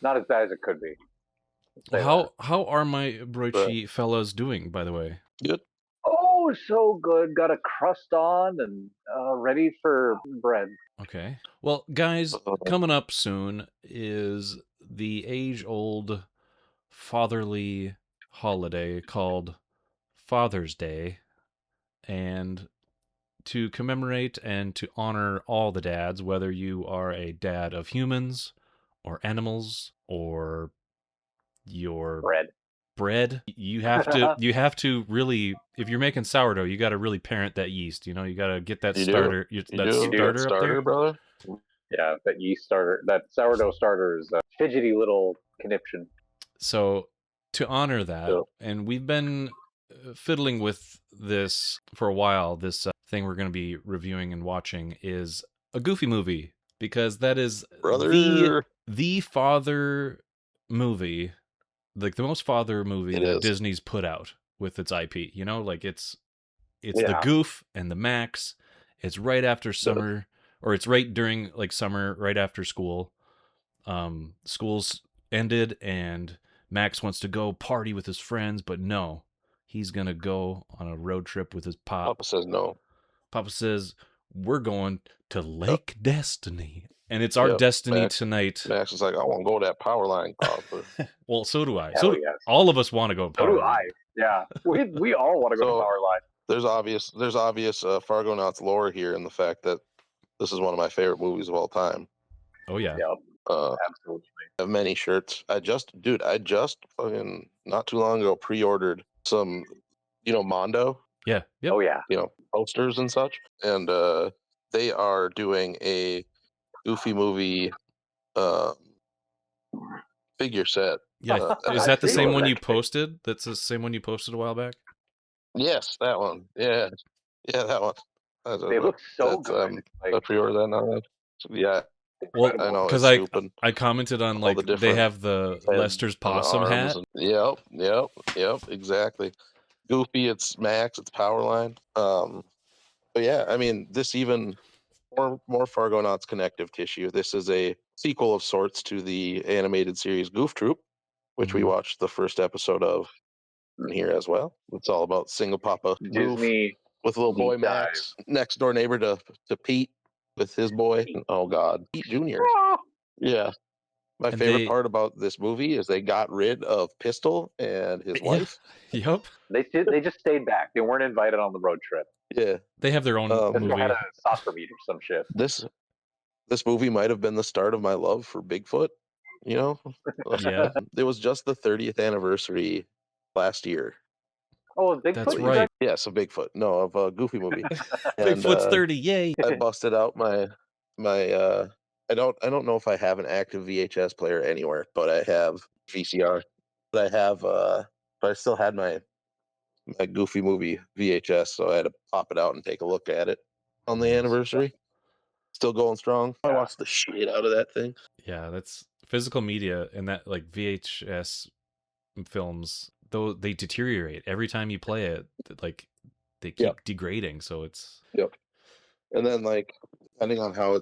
not as bad as it could be. How are my broichi fellas doing, by the way? Good. Oh, so good. Got a crust on and ready for bread. Okay. Well, guys, coming up soon is the age-old fatherly holiday called Father's Day. And to commemorate and to honor all the dads, whether you are a dad of humans or animals or your bread, you have to really, if you're making sourdough, you got to really parent that yeast. You got to get that starter up there, brother. Yeah, that yeast starter, that sourdough starter is a fidgety little conniption. So to honor that, and we've been fiddling with this for a while, this thing we're going to be reviewing and watching is a Goofy movie, because that is the father movie, like the most father movie that Disney's put out with its IP. Like it's the Goof and the Max. It's right after summer, or it's right during like summer, right after school. School's ended and Max wants to go party with his friends, but no, he's gonna go on a road trip with his pop. Papa says no. Papa says we're going to Lake Destiny, and it's our destiny tonight. Max is like, I want to go to that Powerline, Papa. Well, so do I. All of us want to go to Powerline. So do I. Yeah, we all want to go to Powerline. There's obvious Fargonauts lore here in the fact that this is one of my favorite movies of all time. Oh yeah. Yep. Absolutely. I have many shirts. I just fucking not too long ago pre-ordered some, Mondo. Yeah. Yep. Oh yeah. Posters and such, and they are doing a Goofy movie figure set. Yeah. Is that the same one you posted? That's the same one you posted a while back? Yes, that one. Yeah, that one. They look so good. I pre-ordered that now. Yeah. Well, I know, because I commented on like they have the Lester's possum hat. Yep, exactly. Goofy, it's Max, it's Powerline. But yeah, I mean, this even more Fargonauts connective tissue. This is a sequel of sorts to the animated series Goof Troop, which we watched the first episode of here as well. It's all about single Papa Disney with little boy Max, next door neighbor to Pete with his boy. Oh God, Pete Jr. Yeah. My favorite part about this movie is they got rid of Pistol and his wife. Yep. They just stayed back. They weren't invited on the road trip. Yeah. They have their own movie. They had a soccer meet or some shit. This movie might have been the start of my love for Bigfoot. Yeah. It was just the 30th anniversary last year. Oh, Bigfoot. That's right. Yeah, so Bigfoot. No, of a Goofy movie. Bigfoot's 30. Yay. I busted out my I don't know if I have an active VHS player anywhere, but I have VCR. But I still had my Goofy movie VHS, so I had to pop it out and take a look at it on the anniversary. Still going strong. I watched the shit out of that thing. Yeah, that's physical media, and that like VHS films, though they deteriorate every time you play it. Like they keep degrading, so it's And then like depending on how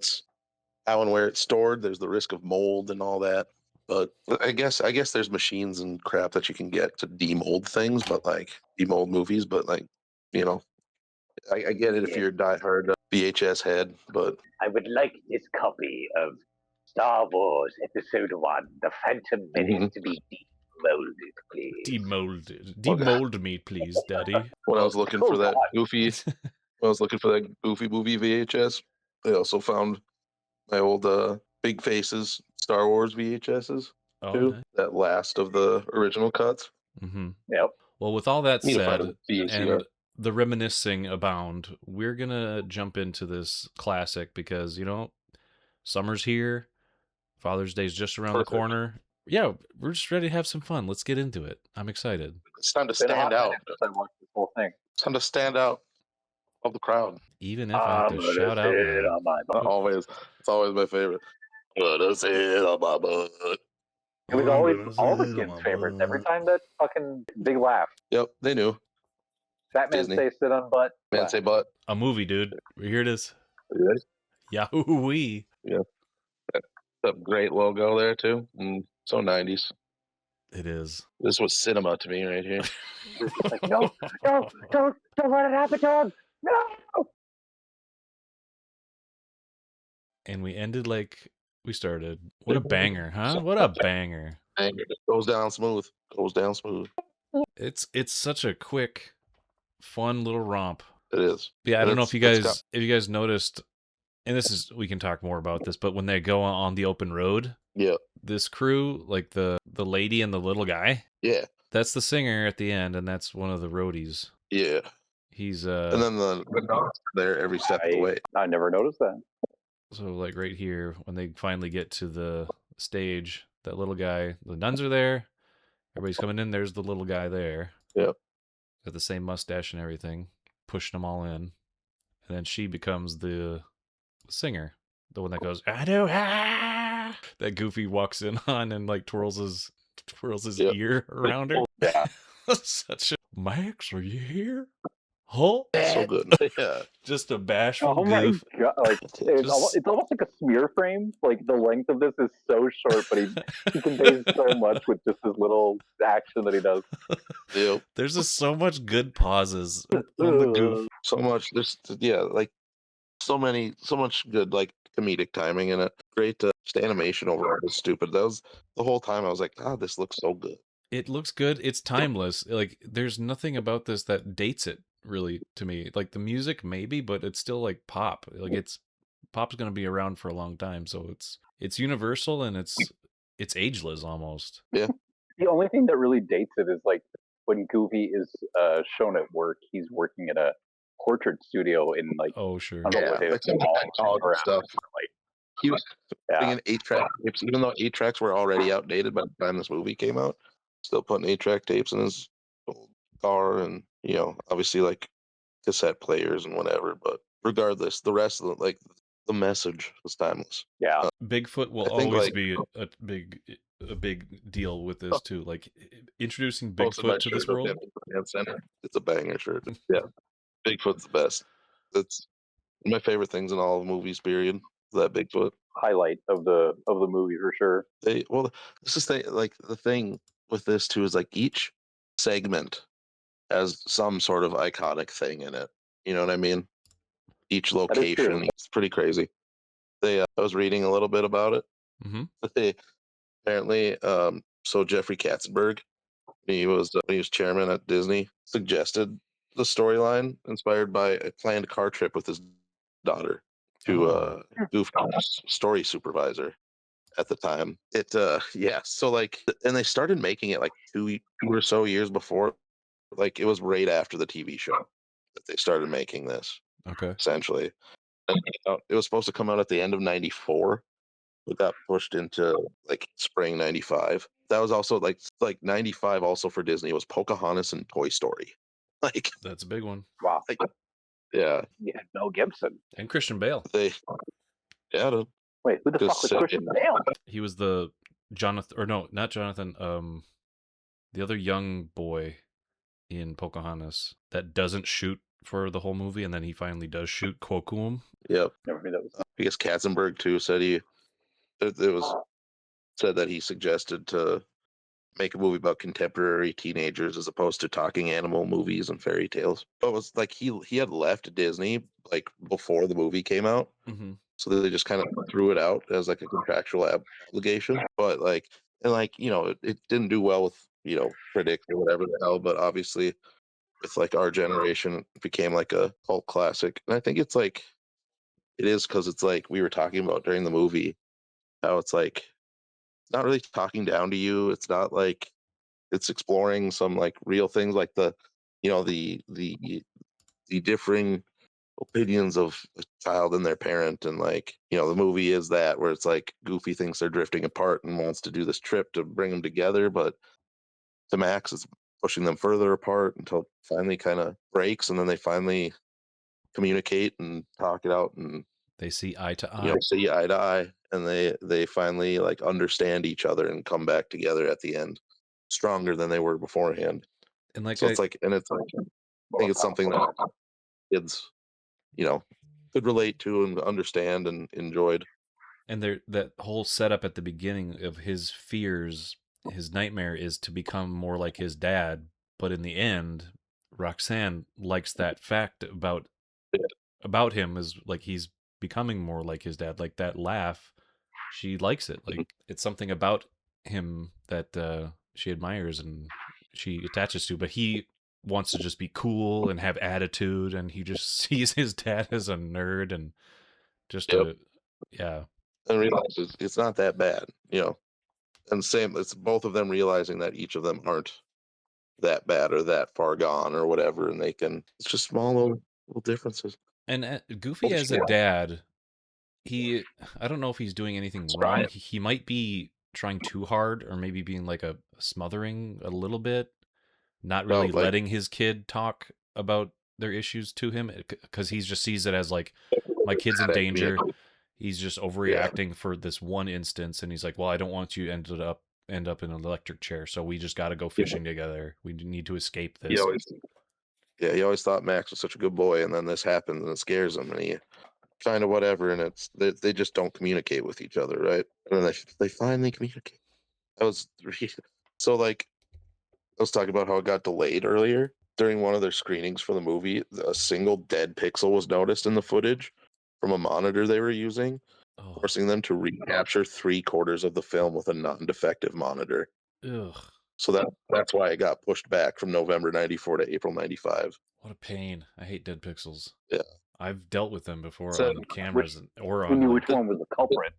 and where it's stored, there's the risk of mold and all that. But I guess there's machines and crap that you can get to demold things, but like demold movies. But like, I get it if you're a diehard VHS head. But I would like this copy of Star Wars Episode 1, The Phantom Menace, to be demolded, please. Demold me, please, Daddy. When I was looking for that Goofy, movie VHS, I also found my old Big Faces Star Wars VHSs too. Nice. That last of the original cuts. Mm-hmm. Yep. Well, with all that said, and the reminiscing abound, we're gonna jump into this classic because summer's here, Father's Day's just around the corner. Yeah, we're just ready to have some fun. Let's get into it. I'm excited. It's time to stand out. I watched this whole thing. It's time to stand out of the crowd. Even if I have to shout out. It's always my favorite. It was always all the kids' favorites. Every time that fucking big laugh. Yep, they knew. Fat man say sit on butt. Man say butt. A movie, dude. Here it is. Are you ready? Yahoo-wee. Yeah. A great logo there too. So 90s. It is. This was cinema to me right here. It's like, no, don't let it happen to him. No. And we ended like we started. What a banger, huh? What a banger. Banger. Goes down smooth. Goes down smooth. It's such a quick, fun little romp. It is. Yeah, I don't know if you guys noticed, and this is, we can talk more about this, but when they go on the open road, Yeah, this crew, like the lady and the little guy, yeah, that's the singer at the end, and that's one of the roadies. yeah. He's And then the dogs are there every step of the way. I never noticed that. so like right here when they finally get to the stage, that little guy, the nuns are there, everybody's coming in, there's the little guy there. Yeah. Got the same mustache and everything, pushing them all in. And then she becomes the singer, the one that goes, I do, ah! That Goofy walks in on and like twirls his Yep. ear around her. Yeah. Such a, Max, are you here? Huh? So good. Yeah. Just a bashful Oh my goof. god! Like it's almost like a smear frame. Like the length of this is so short, but he conveys so much with just this little action that he does. Yep. There's just so much good pauses on the goof. So much. There's like so much good like comedic timing in it. Great just animation overall was stupid. That was the whole time I was like, ah, this looks so good. It looks good. It's timeless. Like there's nothing about this that dates it really to me. Like the music maybe, but it's still like pop. Like pop's going to be around for a long time, so it's universal and it's ageless almost. Yeah. The only thing that really dates it is like when Goofy is shown at work. He's working at a portrait studio in like Oh sure. I don't know what it is, all that stuff. like He was putting in 8-track tapes, even though 8-tracks were already outdated by the time this movie came out. Still putting 8-track tapes in his old car, and obviously like cassette players and whatever. But regardless, the rest of the message was timeless. Yeah, Bigfoot will always be a big deal with this too. Like introducing Bigfoot to this world. It's a banger shirt. Yeah, Bigfoot's the best. It's my favorite things in all of movies. Period. That Bigfoot highlight of the movie for sure. This is the thing with this too is like each segment has some sort of iconic thing in it. You know what I mean? Each location, it's pretty crazy. I was reading a little bit about it. Mm-hmm. They apparently, so Jeffrey Katzenberg, when he was chairman at Disney, suggested the storyline inspired by a planned car trip with his daughter to Goofy's story supervisor at the time. So like, and they started making it like two or so years before, like it was right after the TV show that they started making this. Okay. Essentially, and, it was supposed to come out at the end of '94. It got pushed into like spring '95. That was also like '95. Also for Disney was Pocahontas and Toy Story. Like that's a big one. Wow. Like, yeah. Yeah, Mel Gibson and Christian Bale. Wait, who the fuck was Christian Bale? He was the Jonathan, or no, not Jonathan. The other young boy in Pocahontas that doesn't shoot for the whole movie, and then he finally does shoot Quokum. Yep. Never knew that was. I guess Katzenberg too said said that he suggested to make a movie about contemporary teenagers as opposed to talking animal movies and fairy tales. But it was like he had left Disney like before the movie came out. Mm-hmm. So they just kind of threw it out as like a contractual obligation. But it didn't do well with, critics or whatever the hell. But obviously with like our generation, it became like a cult classic. And I think it's like, it is because it's like we were talking about during the movie, how it's like, not really talking down to you. It's not like it's exploring some like real things like the differing opinions of a child and their parent, and like the movie is that where it's like Goofy thinks they're drifting apart and wants to do this trip to bring them together, but to Max it's pushing them further apart until it finally kind of breaks, and then they finally communicate and talk it out, and they see eye to eye. See eye to eye, and they finally like understand each other and come back together at the end, stronger than they were beforehand. And like, so I think it's something that kids, could relate to and understand and enjoyed. And there, that whole setup at the beginning of his fears, his nightmare is to become more like his dad. But in the end, Roxanne likes that fact about him, is like he's becoming more like his dad. Like that laugh, she likes it. Like it's something about him that she admires and she attaches to. But he wants to just be cool and have attitude, and he just sees his dad as a nerd and just Yep. yeah. And realizes it's not that bad, you know. And same, it's both of them realizing that each of them aren't that bad or that far gone or whatever, and they can. It's just small little differences. And Goofy as a dad, I don't know if he's doing anything wrong. He might be trying too hard, or maybe being like a smothering a little bit, not really letting his kid talk about their issues to him, because he just sees it as like, my kid's in danger. He's just overreacting for this one instance, and he's like, well, I don't want you to end up in an electric chair, so we just got to go fishing together. We need to escape this. He always thought Max was such a good boy, and then this happens and it scares him, and he kind of whatever, and it's they just don't communicate with each other, right? And then they finally communicate. That was so like I was talking about how it got delayed earlier. During one of their screenings for the movie, a single dead pixel was noticed in the footage from a monitor they were using, forcing them to recapture 3/4 of the film with a non-defective monitor. Ugh. So that's why it got pushed back from November 94 to April 95. What a pain. I hate dead pixels. Yeah. I've dealt with them before on cameras or Who on knew like which one was the culprit?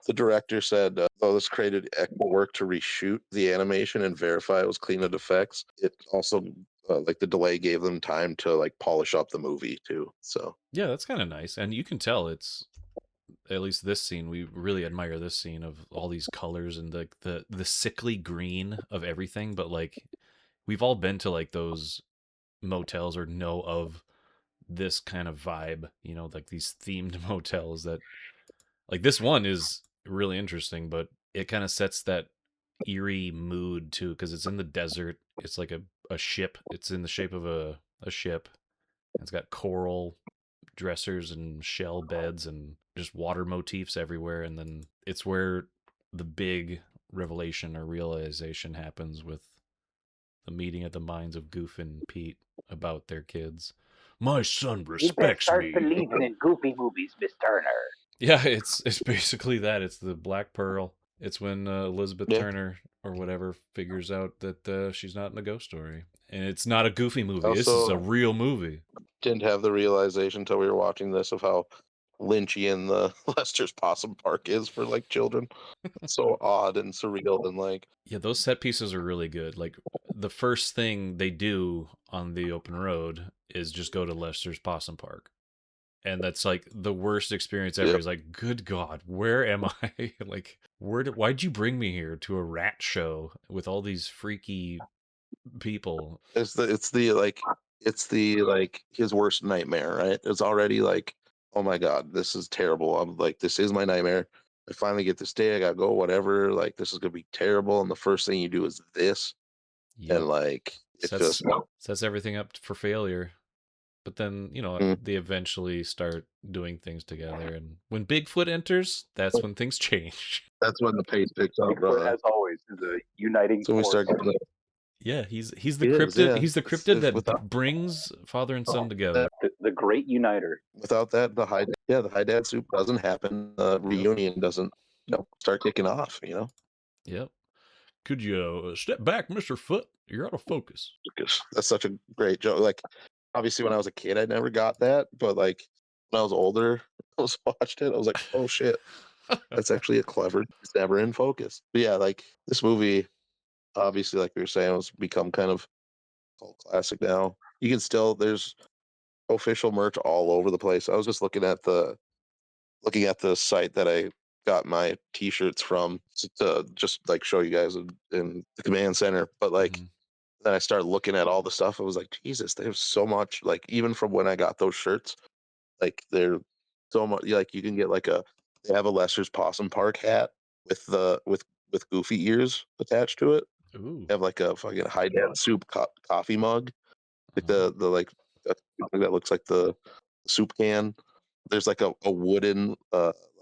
The director said, though this created extra work to reshoot the animation and verify it was clean of defects, it also, like the delay gave them time to like polish up the movie too. So yeah, that's kind of nice. And you can tell it's, at least this scene, we really admire this scene of all these colors and the sickly green of everything. But like, we've all been to like those motels or know of this kind of vibe, you know, like these themed motels that, like, this one is really interesting, but it kind of sets that eerie mood too, because it's in the desert. It's like a ship. It's in the shape of a ship. It's got coral dressers and shell beds and just water motifs everywhere. And then it's where the big revelation or realization happens with the meeting of the minds of Goof and Pete about their kids. My son respects start me. believing in Goofy movies, Miss Turner. Yeah, it's basically that. It's the Black Pearl. It's when Elizabeth Turner or whatever figures out that she's not in a ghost story, and it's not a Goofy movie. Also, this is a real movie. Didn't have the realization until we were watching this of how Lynchian the Lester's Possum Park is for like children. It's so odd and surreal and like. Yeah, those set pieces are really good. Like, the first thing they do on the open road is just go to Lester's Possum Park. And that's like the worst experience ever. He's like, good God, where am I? Like, why'd you bring me here to a rat show with all these freaky people? It's the his worst nightmare, right? It's already like, oh my God, this is terrible. I'm like, this is my nightmare. I finally get this day, I gotta go, whatever. Like, this is gonna be terrible. And the first thing you do is this. Yep. And like it sets everything up for failure. But then, you know, they eventually start doing things together. And when Bigfoot enters, that's when things change. That's when the pace picks up. Bigfoot, as always, is a uniting force. We start getting yeah, he's the cryptid. He's the cryptid that brings father and son together. The great uniter. Without that, the high dad soup doesn't happen. The reunion doesn't, start kicking off. Yep. Could you step back, Mr. Foot? You're out of focus. That's such a great joke. Like, obviously, when I was a kid, I never got that. But like when I was older, I watched it. I was like, oh shit, that's actually a clever. It's never in focus. But yeah, like this movie, obviously, like we were saying, was become kind of a cult classic now. You can still there's official merch all over the place. I was just looking at the site that I got my t-shirts from to just like show you guys in the command center. But like then I started looking at all the stuff. I was like, Jesus, they have so much. Like even from when I got those shirts, like they're so much. Like you can get like they have a Lester's Possum Park hat with with goofy ears attached to it. Ooh. They have like a fucking high dad soup coffee mug, like the that looks like the soup can. There's like a wooden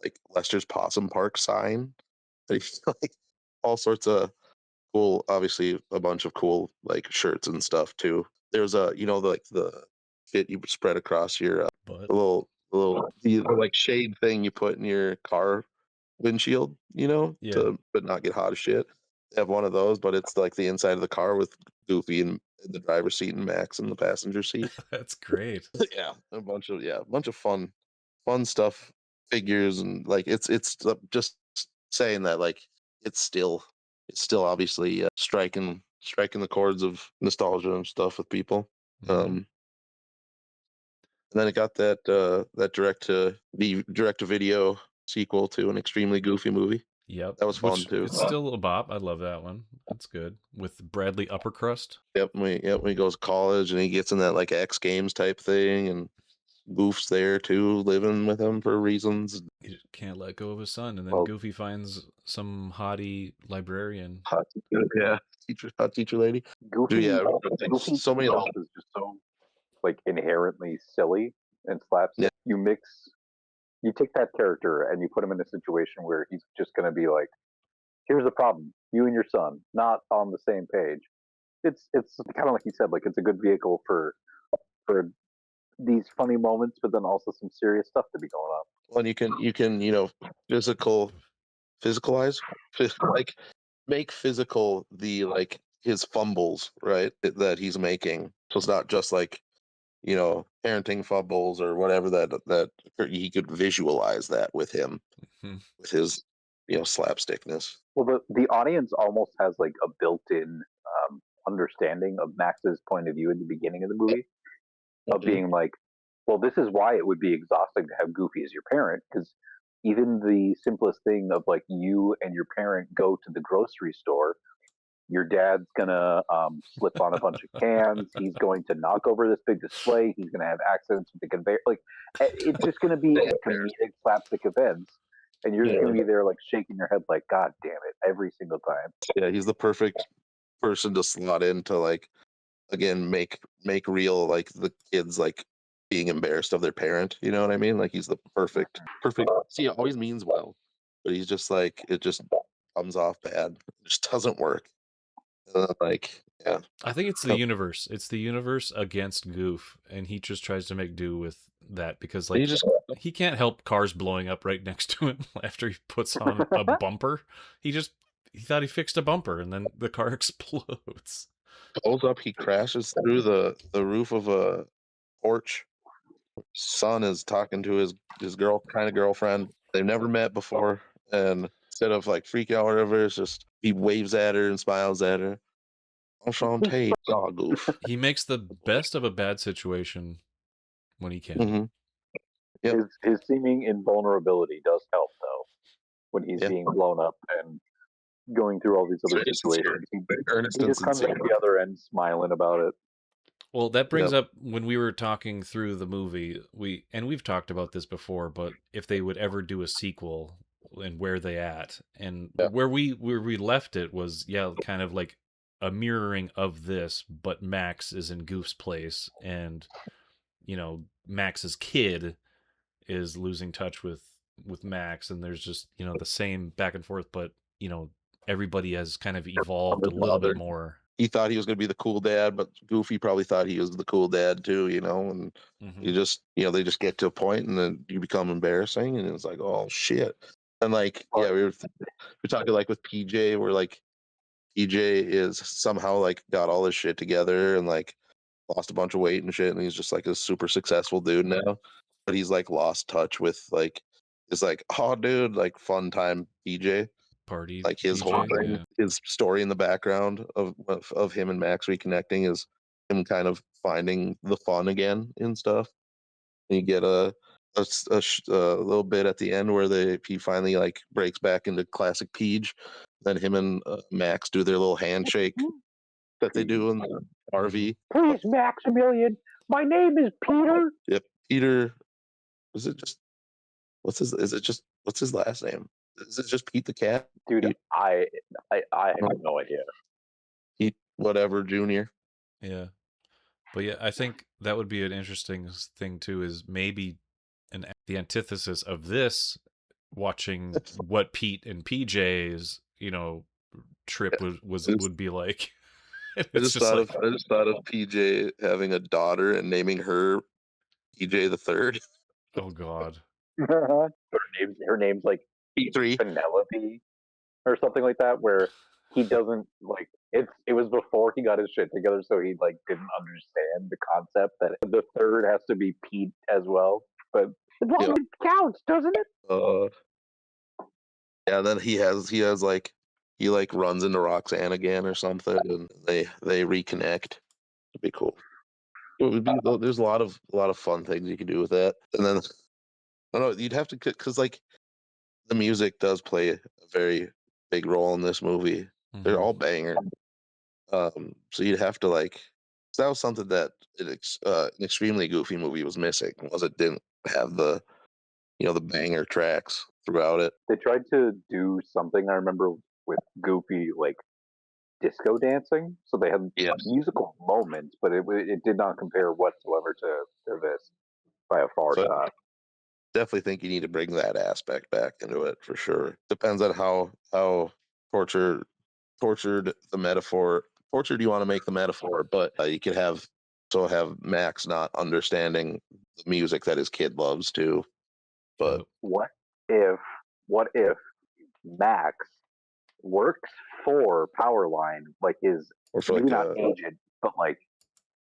like Lester's Possum Park sign. Like all sorts of cool, obviously a bunch of cool like shirts and stuff too. There's a like the fit you spread across your But the like shade thing you put in your car windshield, yeah, to but not get hot as shit. They have one of those, but it's like the inside of the car with Goofy in the driver's seat and Max in the passenger seat. that's great. Yeah, a bunch of fun stuff, figures, and like it's just saying that like it's still obviously striking the chords of nostalgia and stuff with people. Mhm. And then it got that direct to video sequel to an extremely goofy movie. Yep. That was fun Which too. it's still a bop. I love that one. That's good. With Bradley Uppercrust. Yep, when he goes to college and he gets in that like X Games type thing, and Goof's there too, living with him for reasons. He just can't let go of his son, and then Well- Goofy finds some hottie librarian. Hot teacher lady. Goofy, Dude, yeah, Goofy so many. himself is just so like inherently silly and slapstick. Yeah. You take that character and you put him in a situation where he's just going to be like, here's the problem, you and your son not on the same page. It's kind of like you said, like it's a good vehicle for these funny moments, but then also some serious stuff to be going on. Well, and you can physicalize like make physical the like his fumbles, right, that he's making, so it's not just like parenting fumbles or whatever, that he could visualize that with him, Mhm. with his slapstickness. Well, the audience almost has like a built-in understanding of Max's point of view at the beginning of the movie, of being like, well, this is why it would be exhausting to have Goofy as your parent, because even the simplest thing of like you and your parent go to the grocery store, your dad's gonna slip on a bunch of cans. He's going to knock over this big display. He's gonna have accidents with the conveyor. Like it's just gonna be comedic slapstick events, and you're just gonna be there like shaking your head like, God damn it, every single time. Yeah, he's the perfect person to slot into, like, again, make real like the kids like being embarrassed of their parent. You know what I mean? Like he's the perfect. See, he always means well, but he's just like it just comes off bad. It just doesn't work. Like, yeah, I think it's the universe. It's the universe against Goof, and he just tries to make do with that because, like, he can't help cars blowing up right next to him after he puts on a bumper. He thought he fixed a bumper, and then the car explodes. pulls up. He crashes through the roof of a porch. Son is talking to his girlfriend. They've never met before, and instead of like freak out or whatever, it's just he waves at her and smiles at her. Enchanté, dog goof. He makes the best of a bad situation when he can. Mm-hmm. Yep. His seeming invulnerability does help though, when he's being blown up and going through all these other situations. He just comes out the other end smiling about it. Well, that brings up when we were talking through the movie, we've talked about this before, but if they would ever do a sequel and where they at, and where we left it was kind of like a mirroring of this, but Max is in Goof's place, and Max's kid is losing touch with Max, and there's just the same back and forth, but everybody has kind of evolved a little bit more. He thought he was going to be the cool dad, but Goofy probably thought he was the cool dad too, and you just, they just get to a point and then you become embarrassing, and it's like, oh shit. And like, we're talking like with PJ, where like PJ is somehow like got all his shit together and like lost a bunch of weight and shit, and he's just like a super successful dude now, but he's like lost touch with like, it's like, oh dude, like fun time PJ. Party, like his PJ, whole thing, his story in the background of him and Max reconnecting is him kind of finding the fun again and stuff. And you get a little bit at the end where he finally like breaks back into classic Peach. Then him and Max do their little handshake that they do in the RV. Please, Maximilian, my name is Peter. Yep, Peter. Is it just what's his last name? Is it just Pete the Cat? Dude, I have no idea. Pete whatever Junior. Yeah. But yeah, I think that would be an interesting thing too, is maybe the antithesis of this watching what Pete and PJ's, trip would be like. I just thought of PJ having a daughter and naming her PJ the Third. Oh God. her name's like P3. Penelope or something like that, where he doesn't like it was before he got his shit together, so he like didn't understand the concept that the third has to be Pete as well. But it counts, doesn't it? Yeah, then he runs into Roxanne again or something, and they reconnect. It'd be cool. There's a lot of fun things you can do with that, and then I don't know, you'd have to, because like the music does play a very big role in this movie. Mm-hmm. They're all bangers. So you'd have to that was something that an extremely Goofy movie was missing, was it didn't have the the banger tracks throughout it. They tried to do something, I remember, with Goofy, like disco dancing. So they had musical moments, but it did not compare whatsoever to this by a far shot. Definitely think you need to bring that aspect back into it for sure. Depends on how tortured the metaphor, tortured you want to make the metaphor, but you could have Max not understanding the music that his kid loves too. But what if Max works for Powerline, like his maybe not agent, but like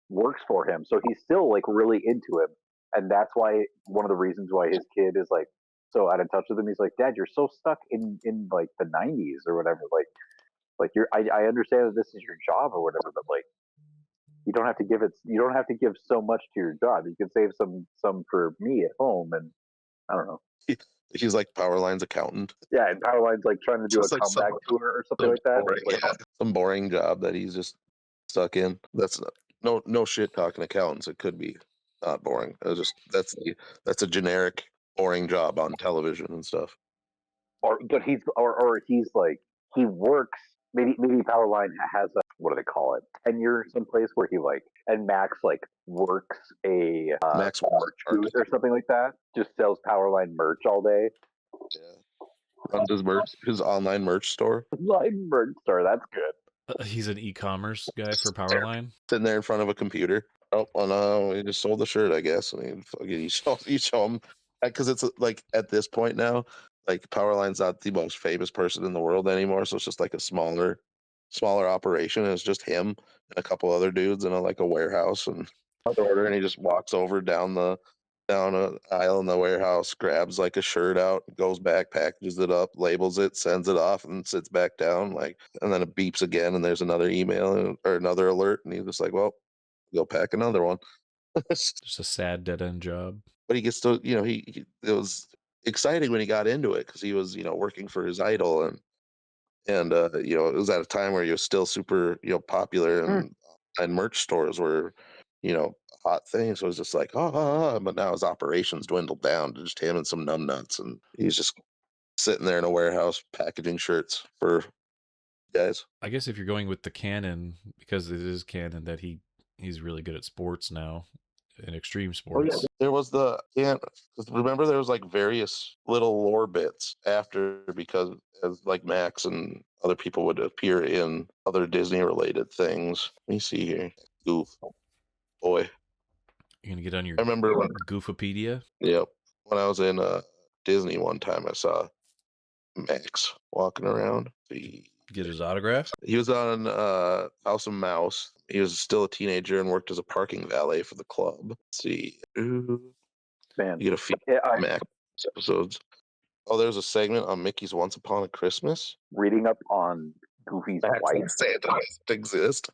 works for him, so he's still like really into him, and that's why one of the reasons why his kid is like so out of touch with him. He's like, Dad, you're so stuck in like the 90s or whatever. Like you're I understand that this is your job or whatever, but like you don't have to give so much to your job. You can save some for me at home, and I don't know. He's like Powerline's accountant. Yeah, and Powerline's like trying to do a comeback tour or something like that. Boring, some boring job that he's just stuck in. That's no shit talking accountants. It could be not boring. That's a generic boring job on television and stuff. But he's like he works. Maybe Powerline has a, what do they call it, tenure someplace where he like, and Max like works a Max merch booth or something like that. Just sells Powerline merch all day. Yeah, runs his online merch store. Online merch store. That's good. He's an e-commerce guy for Powerline. Sitting there in front of a computer. Oh, well, no, he just sold the shirt, I guess. I mean, you show him, because it's like at this point now, like Powerline's not the most famous person in the world anymore, so it's just like a smaller operation. And it's just him and a couple other dudes in a warehouse, and order, and he just walks over down an aisle in the warehouse, grabs like a shirt out, goes back, packages it up, labels it, sends it off, and sits back down. And then it beeps again, and there's another email or another alert, and he's just like, well, go pack another one. Just a sad dead end job. But he gets to, it was exciting when he got into it, because he was, working for his idol, and it was at a time where he was still super, popular, and merch stores were, a hot thing. So it was just like, but now his operations dwindled down to just him and some numbnuts, and he's just sitting there in a warehouse packaging shirts for guys. I guess if you're going with the canon, because it is canon that he's really good at sports now, in extreme sports. Oh, yeah. There was remember there was like various little lore bits after, because as like Max and other people would appear in other Disney related things. Let me see here. Goof. Boy. You're gonna get on your Goofopedia? Yep. When I was in Disney one time, I saw Max walking around. Get his autograph? He was on House of Mouse. He was still a teenager and worked as a parking valet for the club. Let's see. Man. You get a few Max episodes. Oh, there's a segment on Mickey's Once Upon a Christmas. Reading up on Goofy's wife. Santa doesn't exist.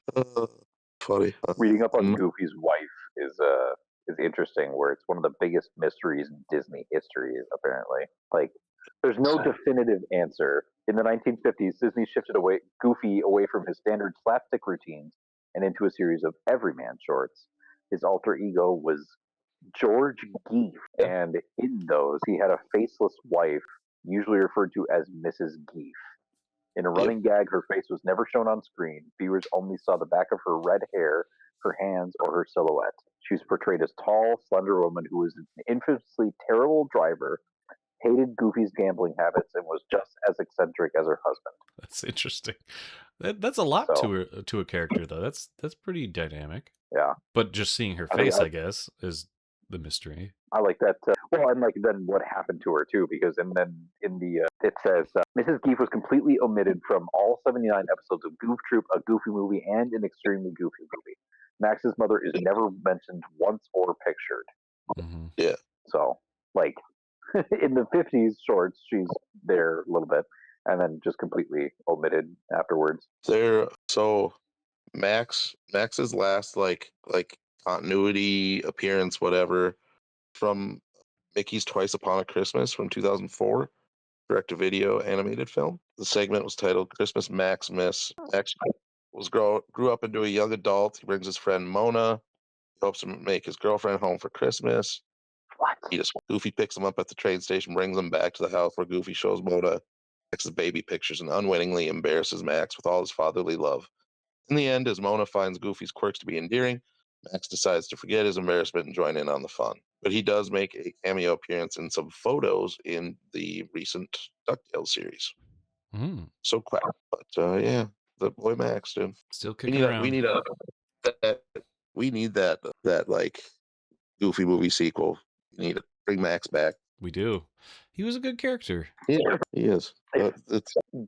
Funny. Reading up on Goofy's wife is interesting, where it's one of the biggest mysteries in Disney history, apparently. Like, there's no definitive answer. In the 1950s, Disney shifted Goofy away from his standard slapstick routines and into a series of everyman shorts. His alter ego was George Geef, and in those, he had a faceless wife, usually referred to as Mrs. Geef. In a running gag, her face was never shown on screen. Viewers only saw the back of her red hair, her hands, or her silhouette. She was portrayed as tall, slender woman who was an infamously terrible driver hated Goofy's gambling habits, and was just as eccentric as her husband. That's interesting. That's a lot to a character, though. That's pretty dynamic. Yeah. But just seeing her face, I guess, is the mystery. I like that. Well, and like then what happened to her too, because and then in the it says Mrs. Geef was completely omitted from all 79 episodes of Goof Troop, a Goofy movie, and an extremely Goofy movie. Max's mother is never mentioned once or pictured. Mm-hmm. Yeah. So like in the 50s shorts, she's there a little bit, and then just completely omitted afterwards. So Max's last like continuity appearance, whatever, from Mickey's Twice Upon a Christmas from 2004, direct-to-video animated film. The segment was titled "Christmas Max Miss." Max grew up into a young adult. He brings his friend Mona. He hopes to make his girlfriend home for Christmas. What? Goofy picks him up at the train station, brings him back to the house where Goofy shows Mona Max's baby pictures and unwittingly embarrasses Max with all his fatherly love. In the end, as Mona finds Goofy's quirks to be endearing, Max decides to forget his embarrassment and join in on the fun. But he does make a cameo appearance in some photos in the recent DuckTales series. Mm. So crap. But yeah, the boy Max, dude. Still kicking around. We need that like Goofy movie sequel. We need to bring Max back. We do. He was a good character. Yeah, he is.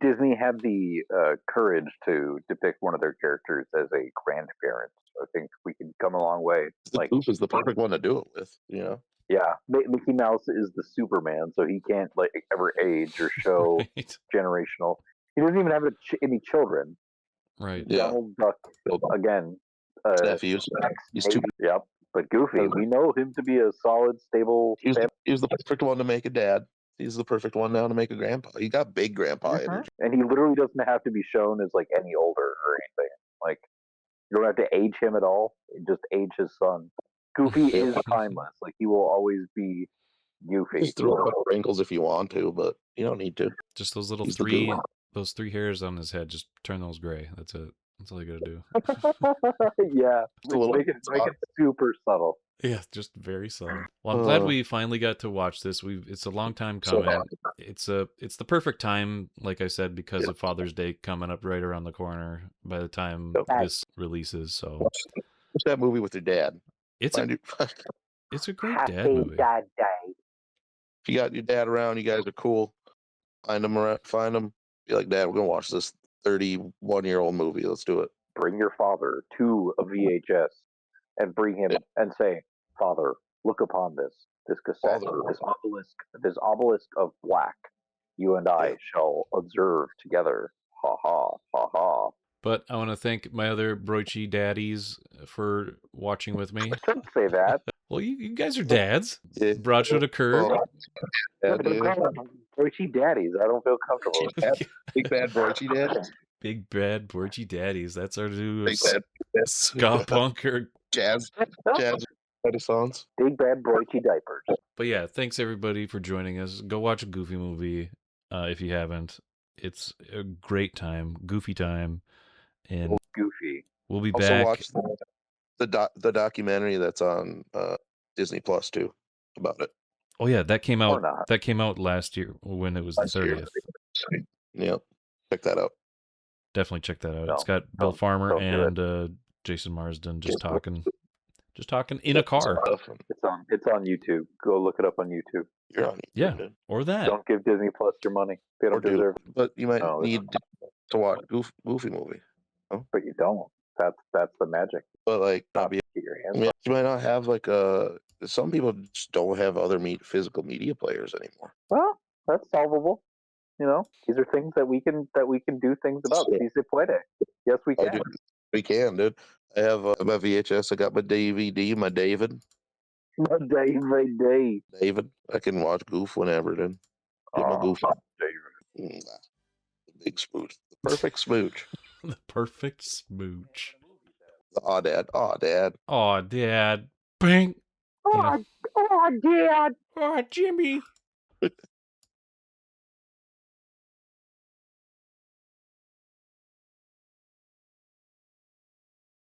Disney had the courage to depict one of their characters as a grandparent. I think we could come a long way. Like Goof is the perfect one to do it with, you know. Yeah, Mickey Mouse is the Superman, so he can't like ever age or show generational. He doesn't even have any children. Right. Donald Duck again. Nephews. He's too. Yep. But Goofy, we know him to be a solid, stable. He was the perfect one to make a dad. He's the perfect one now to make a grandpa. He got big grandpa energy. And he literally doesn't have to be shown as like any older or anything. Like you don't have to age him at all. Just age his son. Goofy is timeless. Like he will always be Goofy. Just throw a couple wrinkles if you want to, but you don't need to. Just those little those three hairs on his head. Just turn those gray. That's it. That's all you gotta do. Yeah, make it super subtle. Yeah, just very subtle. Well, I'm glad we finally got to watch this. It's a long time coming. It's the perfect time, like I said, because of Father's Day coming up right around the corner by the time this releases. So watch that movie with your dad. It's a great dad movie. Dad Day. If you got your dad around, you guys are cool. Find him. Be like, Dad, we're gonna watch this 31-year-old movie. Let's do it. Bring your father to a VHS and bring him and say, Father, look upon this cassette, this obelisk of black. You and I shall observe together. Ha ha ha ha. But I want to thank my other broichy daddies for watching with me. Don't say that. Well, you guys are dads. Yeah. Broadshot occurred. Broichy daddies. I don't feel comfortable with that. Big bad broichy daddies. Big bad broichy daddies. That's our new ska punk or jazz renaissance. Big bad broichy diapers. But yeah, thanks everybody for joining us. Go watch a Goofy movie if you haven't. It's a great time, goofy time, and Goofy. We'll be also back. Watch the documentary that's on Disney Plus too about it. Oh yeah, that came out. That came out last year when it was the 30th. Yep, check that out. Definitely check that out. No, it's got Bill Farmer and Jason Marsden just talking in a car. It's on YouTube. Go look it up on YouTube. You're on YouTube, dude. Or that. Don't give Disney Plus your money. They don't deserve it. But you might need to watch Goofy movie. Oh? But you don't. That's the magic. But like, you might not have like some people just don't have other physical media players anymore. Well, that's solvable. You know, these are things that we can do things about. Si se puede. Yes, we can. We can, dude. I have my VHS. I got my DVD. My David. My DVD. David. I can watch Goof whenever, dude. Get my Goof. The big smooch. The perfect smooch. The perfect smooch. Aw, Dad. Aw, Dad. Aw, Dad. Bang. Aw, Dad. Aw, Jimmy.